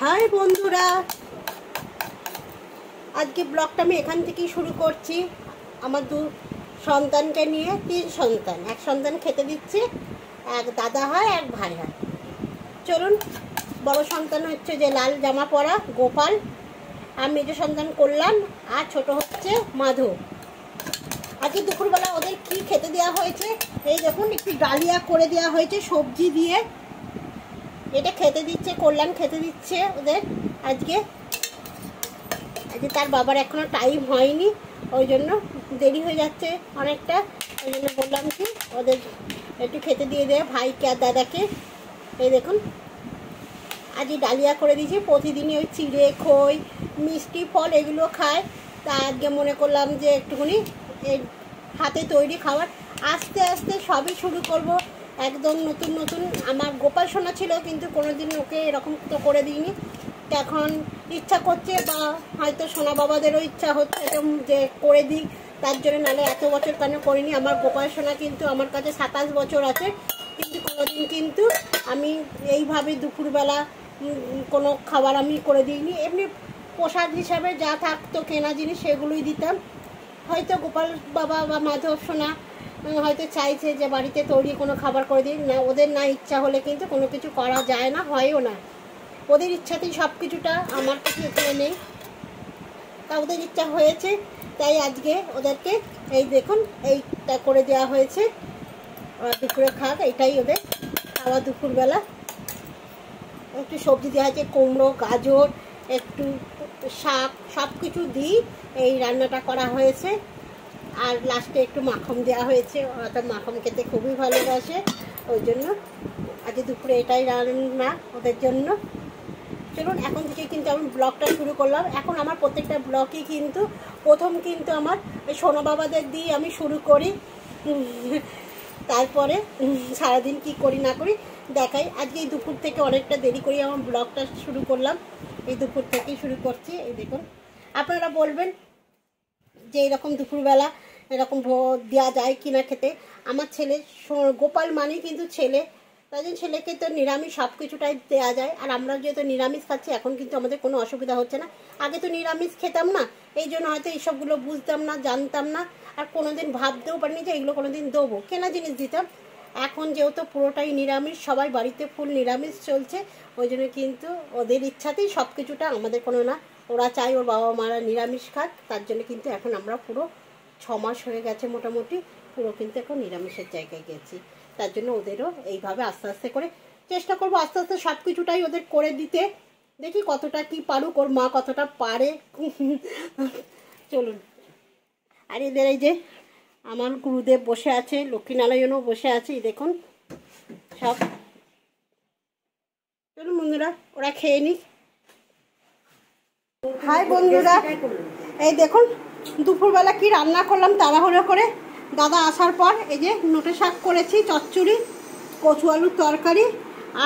High বন্ধুরা, আজকে ব্লগটা আমি এখান থেকেই শুরু করছি। আমার দু সন্তানকে নিয়ে, তিন সন্তান, এক সন্তান খেতে দিচ্ছে, এক দাদা হয়, এক ভাই হয়। চলুন, বড় সন্তান হচ্ছে যে লাল জামা পরা গোপাল, আর মেজো সন্তান কল্যাণ, আর ছোট হচ্ছে মাধব। আজকে দুপুরবেলা ওদের কি খেতে দেওয়া হয়েছে, এই দেখুন একটু ডালিয়া করে দেওয়া হয়েছে সবজি দিয়ে। এটা খেতে দিচ্ছে কল্যাণ, খেতে দিচ্ছে ওদের। আজকে তার বাবার এখনো টাইম হয়নি, ওই জন্য দেরি হয়ে যাচ্ছে অনেকটা। ওই জন্য বললাম কি ওদের একটু খেতে দিয়ে দেয় ভাইকে আর দাদাকে। এই দেখুন আজকে ডালিয়া করে দিয়েছি। প্রতিদিনই ওই চিড়ে খই মিষ্টি ফল এগুলো খায়, তা আজকে মনে করলাম যে একটুখানি এই হাতে তৈরি খাবার। আস্তে আস্তে সবই শুরু করব, একদম নতুন নতুন। আমার গোপাল সোনা ছিল, কিন্তু কোনোদিন ওকে এরকম তো করে দিইনি। এখন ইচ্ছা করছে, বা হয়তো সোনা বাবাদেরও ইচ্ছা হচ্ছে যে করে দিই, তার জন্য। নাহলে এত বছর কেন করিনি। আমার গোপাল সোনা কিন্তু আমার কাছে 27 বছর আছে, কিন্তু কোনোদিন কিন্তু আমি এইভাবে দুপুরবেলা কোনো খাবার আমি করে দিইনি। এমনি প্রসাদ হিসাবে যা থাকতো কেনা জিনিস সেগুলোই দিতাম। হয়তো গোপাল বাবা বা মাধব সোনা হয়তো চাইছে যে বাড়িতে তৈরি কোনো খাবার করে দিই না। ওদের না ইচ্ছা হলে কিন্তু কোনো কিছু করা যায় না, হয়ও না। ওদের ইচ্ছাতেই সব কিছুটা, আমার কিছু এখানে নেই। তা ওদের ইচ্ছা হয়েছে, তাই আজকে ওদেরকে এই দেখুন এইটা করে দেওয়া হয়েছে। দুপুরে খাক, এটাই ওদের খাওয়া দুপুরবেলা। একটু সবজি দেওয়া হয়েছে, কুমড়ো, গাজর, একটু শাক, সব কিছু দিই এই রান্নাটা করা হয়েছে। আর লাস্টে একটু মাখন দেওয়া হয়েছে, ওটা মাখন খেতে খুবই ভালোবাসে, ওই জন্য আজকে দুপুরে এটাই রান্না ওদের জন্য। চলুন, এখন থেকে কিন্তু আমি ব্লগটা শুরু করলাম। এখন আমার প্রত্যেকটা ব্লগই কিন্তু প্রথম কিন্তু আমার ওই সোনা বাবাদের দিয়ে আমি শুরু করি, তারপরে সারাদিন কি করি না করি দেখাই। আজকে এই দুপুর থেকে অনেকটা দেরি করি আমার ব্লগটা শুরু করলাম, এই দুপুর থেকেই শুরু করছি। এই দেখুন, আপনারা বলবেন যে এরকম দুপুরবেলা এরকম দেওয়া যায় কিনা খেতে। আমার ছেলে গোপাল মানেই কিন্তু ছেলে, তাই জন্য ছেলেকে তো নিরামিষ সব কিছুটাই দেওয়া যায়। আর আমরা যেহেতু নিরামিষ খাচ্ছি, এখন কিন্তু আমাদের কোনো অসুবিধা হচ্ছে না। আগে তো নিরামিষ খেতাম না, এই জন্য হয়তো এইসবগুলো বুঝতাম না, জানতাম না, আর কোনোদিন ভাবতেও পারিনি যে এগুলো কোনোদিন দেবো। কেনা জিনিস দিতাম। এখন যেহেতু পুরোটাই নিরামিষ, সবাই বাড়িতে ফুল নিরামিষ চলছে, ওই জন্য কিন্তু ওদের ইচ্ছাতেই সব কিছুটা, আমাদের কোনো না। ওরা চায় ওর বাবা মারা নিরামিষ খাক, তার জন্য কিন্তু এখন আমরা পুরো 6 মাস হয়ে গেছে মোটামুটি, পুরো কিন্তু এখন নিরামিষের জায়গায় গেছি। তার জন্য ওদেরও এইভাবে আস্তে আস্তে করে চেষ্টা করবো, আস্তে আস্তে সব কিছুটাই ওদের করে দিতে। দেখি কতটা কি পারুক, ওর মা কতটা পারে। চলুন, আর এদের এই যে আমার গুরুদেব বসে আছে, লক্ষ্মীনারায়ণও বসে আছে, দেখুন সব। চলুন বন্ধুরা, ওরা খেয়ে নিক। হাই বন্ধুরা, এই দেখুন দুপুরবেলা কি রান্না করলাম তাড়াহুড়ো করে। দাদা আসার পর এই যে নোটে শাক করেছি, চচ্চড়ি, কচু আলুর তরকারি,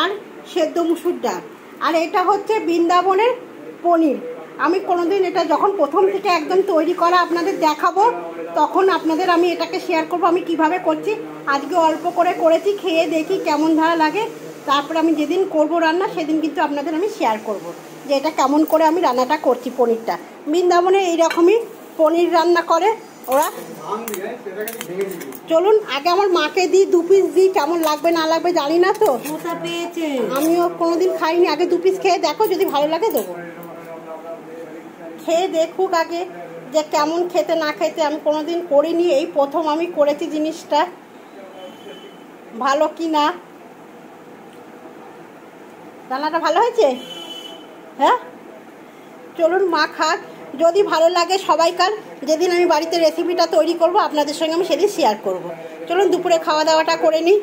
আর সেদ্ধ মুসুর ডাল। আর এটা হচ্ছে বৃন্দাবনের পনির। আমি কোনোদিন এটা যখন প্রথম থেকে একদম তৈরি করা আপনাদের দেখাবো, তখন আপনাদের আমি এটাকে শেয়ার করব আমি কিভাবে করছি। আজকে অল্প করে করেছি, খেয়ে দেখি কেমন ধারা লাগে। তারপর আমি যেদিন করব রান্না, সেদিন কিন্তু আপনাদের আমি শেয়ার করব যে এটা কেমন করে আমি রান্নাটা করছি। পনিরটা বৃন্দাবনে এইরকমই পনির রান্না করে ওরা। চলুন আগে আমার মাকে দিই, 2 পিস দিই, কেমন লাগবে না লাগবে জানি না তো, আমিও কোনোদিন খাইনি। আগে 2 পিস খেয়ে দেখো, যদি ভালো লাগে দেবো। খেয়ে দেখুক আগে যে কেমন খেতে না খেতে। আমি কোনোদিন করিনি, এই প্রথম আমি করেছি জিনিসটা, ভালো কি না। রান্নাটা ভালো হয়েছে? হ্যাঁ, চলুন মা খাক, যদি ভালো লাগে সবাইকার। যেদিন আমি বাড়িতে রেসিপিটা তৈরি করব আপনাদের সঙ্গে আমি সেদিন শেয়ার করব। চলুন দুপুরে খাওয়া দাওয়াটা করে নিই।